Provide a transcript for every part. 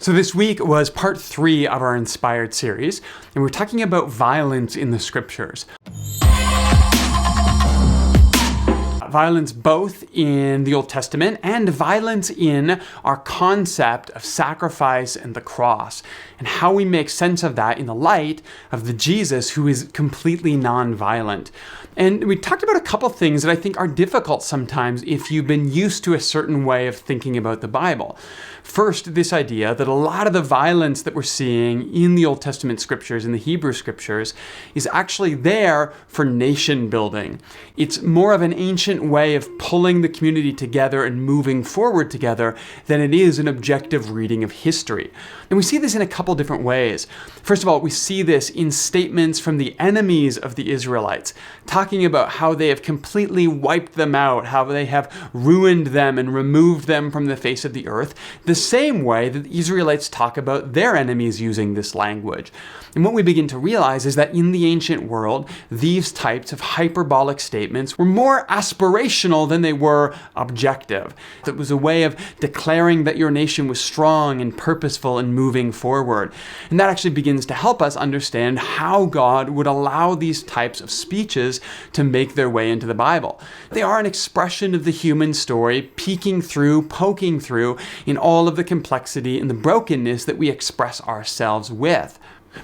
So this week was part 3 of our Inspired series, and we're talking about violence in the scriptures. Violence both in the Old Testament and violence in our concept of sacrifice and the cross, and how we make sense of that in the light of the Jesus who is completely non-violent. And we talked about a couple things that I think are difficult sometimes if you've been used to a certain way of thinking about the Bible. First, this idea that a lot of the violence that we're seeing in the Old Testament scriptures, in the Hebrew scriptures, is actually there for nation building. It's more of an ancient way of pulling the community together and moving forward together than it is an objective reading of history. And we see this in a couple different ways. First of all, we see this in statements from the enemies of the Israelites, talking about how they have completely wiped them out, how they have ruined them and removed them from the face of the earth, the same way that the Israelites talk about their enemies using this language. And what we begin to realize is that in the ancient world, these types of hyperbolic statements were more aspirational than they were objective. It was a way of declaring that your nation was strong and purposeful and moving forward. And that actually begins to help us understand how God would allow these types of speeches to make their way into the Bible. They are an expression of the human story, peeking through, poking through in all of the complexity and the brokenness that we express ourselves with.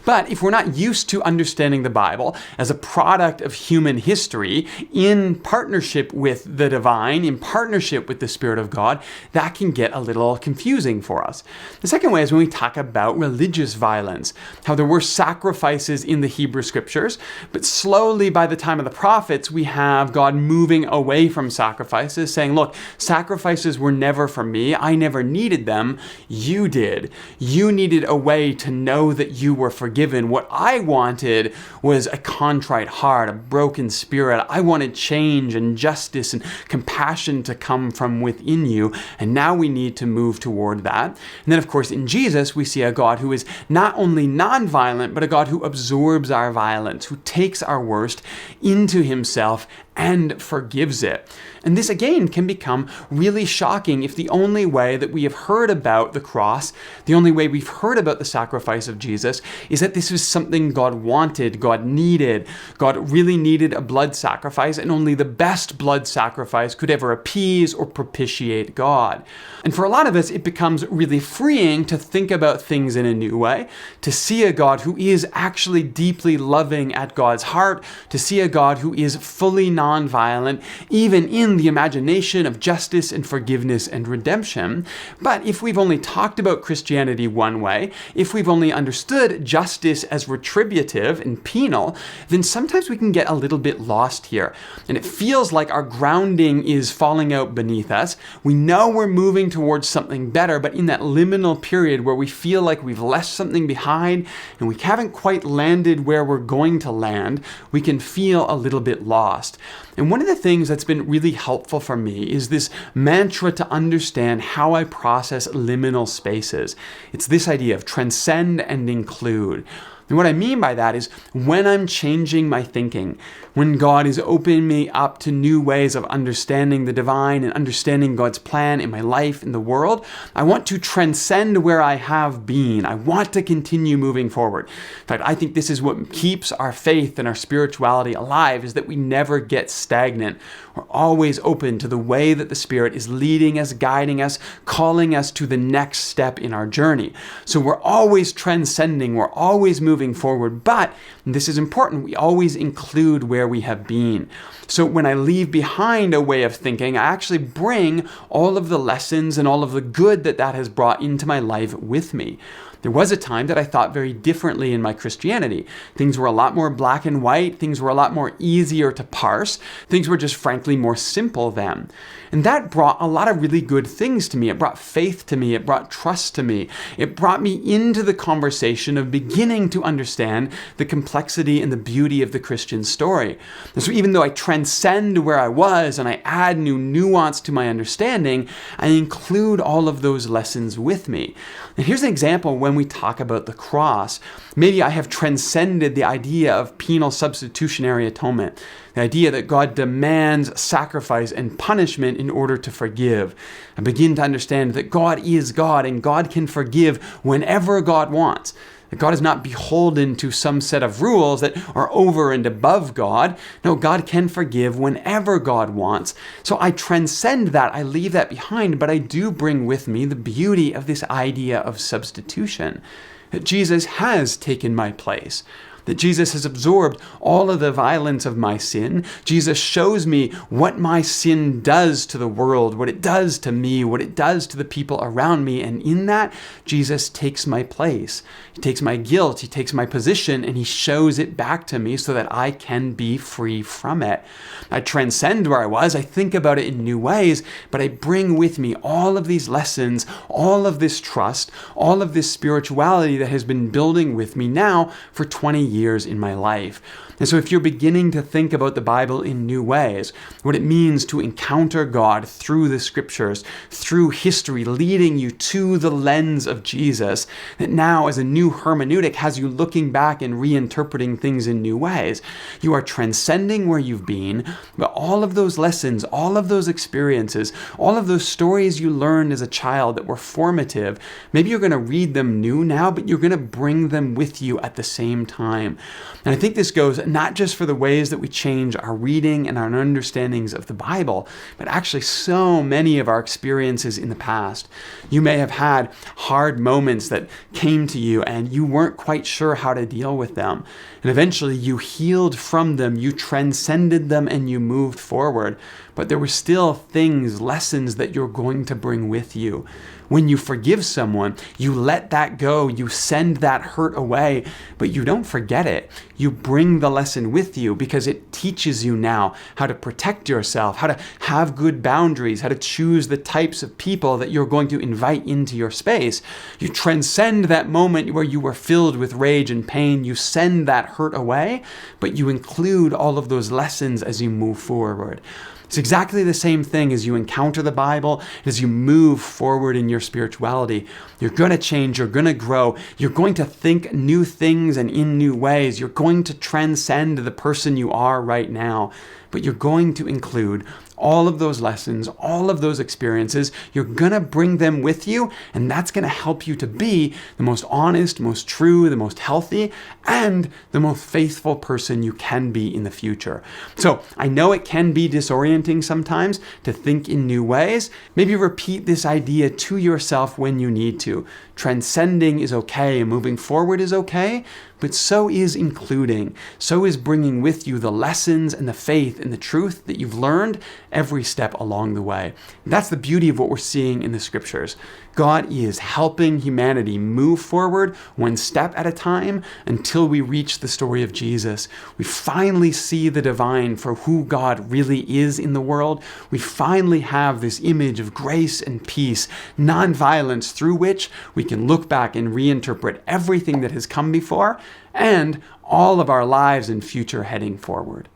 But if we're not used to understanding the Bible as a product of human history in partnership with the divine, in partnership with the Spirit of God, that can get a little confusing for us. The second way is when we talk about religious violence, how there were sacrifices in the Hebrew scriptures, but slowly by the time of the prophets, we have God moving away from sacrifices, saying, look, sacrifices were never for me. I never needed them. You did. You needed a way to know that you were forgiven. What I wanted was a contrite heart, a broken spirit. I wanted change and justice and compassion to come from within you. And now we need to move toward that. And then, of course, in Jesus, we see a God who is not only non-violent, but a God who absorbs our violence, who takes our worst into himself and forgives it. And this again can become really shocking if the only way that we have heard about the cross, the only way we've heard about the sacrifice of Jesus, is that this was something God wanted, God needed. God really needed a blood sacrifice, and only the best blood sacrifice could ever appease or propitiate God. And for a lot of us, it becomes really freeing to think about things in a new way, to see a God who is actually deeply loving at God's heart, to see a God who is fully non-violent, even in the imagination of justice and forgiveness and redemption. But if we've only talked about Christianity one way, if we've only understood justice as retributive and penal, then sometimes we can get a little bit lost here. And it feels like our grounding is falling out beneath us. We know we're moving towards something better, but in that liminal period where we feel like we've left something behind and we haven't quite landed where we're going to land, we can feel a little bit lost. And one of the things that's been really helpful for me is this mantra to understand how I process liminal spaces. It's this idea of transcend and include. And what I mean by that is when I'm changing my thinking, when God is opening me up to new ways of understanding the divine and understanding God's plan in my life, in the world, I want to transcend where I have been. I want to continue moving forward. In fact, I think this is what keeps our faith and our spirituality alive, is that we never get stagnant. We're always open to the way that the Spirit is leading us, guiding us, calling us to the next step in our journey. So we're always transcending, we're always moving forward, but, and this is important, we always include where we have been. So when I leave behind a way of thinking, I actually bring all of the lessons and all of the good that has brought into my life with me. There was a time that I thought very differently in my Christianity. Things were a lot more black and white. Things were a lot more easier to parse. Things were just frankly more simple then. And that brought a lot of really good things to me. It brought faith to me. It brought trust to me. It brought me into the conversation of beginning to to understand the complexity and the beauty of the Christian story. And so even though I transcend where I was and I add new nuance to my understanding, I include all of those lessons with me. And here's an example when we talk about the cross. Maybe I have transcended the idea of penal substitutionary atonement, the idea that God demands sacrifice and punishment in order to forgive. I begin to understand that God is God and God can forgive whenever God wants. That God is not beholden to some set of rules that are over and above God. No, God can forgive whenever God wants. So I transcend that, I leave that behind, but I do bring with me the beauty of this idea of substitution. That Jesus has taken my place. That Jesus has absorbed all of the violence of my sin. Jesus shows me what my sin does to the world, what it does to me, what it does to the people around me. And in that, Jesus takes my place. He takes my guilt, he takes my position, and he shows it back to me so that I can be free from it. I transcend where I was, I think about it in new ways, but I bring with me all of these lessons, all of this trust, all of this spirituality that has been building with me now for 20 years in my life. And so if you're beginning to think about the Bible in new ways, what it means to encounter God through the scriptures, through history, leading you to the lens of Jesus, that now as a new hermeneutic has you looking back and reinterpreting things in new ways. You are transcending where you've been, but all of those lessons, all of those experiences, all of those stories you learned as a child that were formative, maybe you're going to read them new now, but you're going to bring them with you at the same time. And I think this goes not just for the ways that we change our reading and our understandings of the Bible, but actually so many of our experiences in the past. You may have had hard moments that came to you and you weren't quite sure how to deal with them. And eventually you healed from them, you transcended them, and you moved forward. But there were still things, lessons that you're going to bring with you. When you forgive someone, you let that go, you send that hurt away, but you don't forget it. You bring the lesson with you because it teaches you now how to protect yourself, how to have good boundaries, how to choose the types of people that you're going to invite into your space. You transcend that moment where you were filled with rage and pain. You send that hurt away, but you include all of those lessons as you move forward. It's exactly the same thing as you encounter the Bible, as you move forward in your spirituality. You're going to change, you're going to grow, you're going to think new things and in new ways. You're going to transcend the person you are right now, but you're going to include all of those lessons, all of those experiences. You're going to bring them with you, and that's going to help you to be the most honest, most true, the most healthy, and the most faithful person you can be in the future. So I know it can be disorienting sometimes to think in new ways. Maybe repeat this idea to yourself when you need to. Transcending is okay, moving forward is okay, but so is including. So is bringing with you the lessons and the faith and the truth that you've learned every step along the way. That's the beauty of what we're seeing in the scriptures. God is helping humanity move forward one step at a time until we reach the story of Jesus. We finally see the divine for who God really is in the world. We finally have this image of grace and peace, nonviolence, through which we can look back and reinterpret everything that has come before and all of our lives and future heading forward.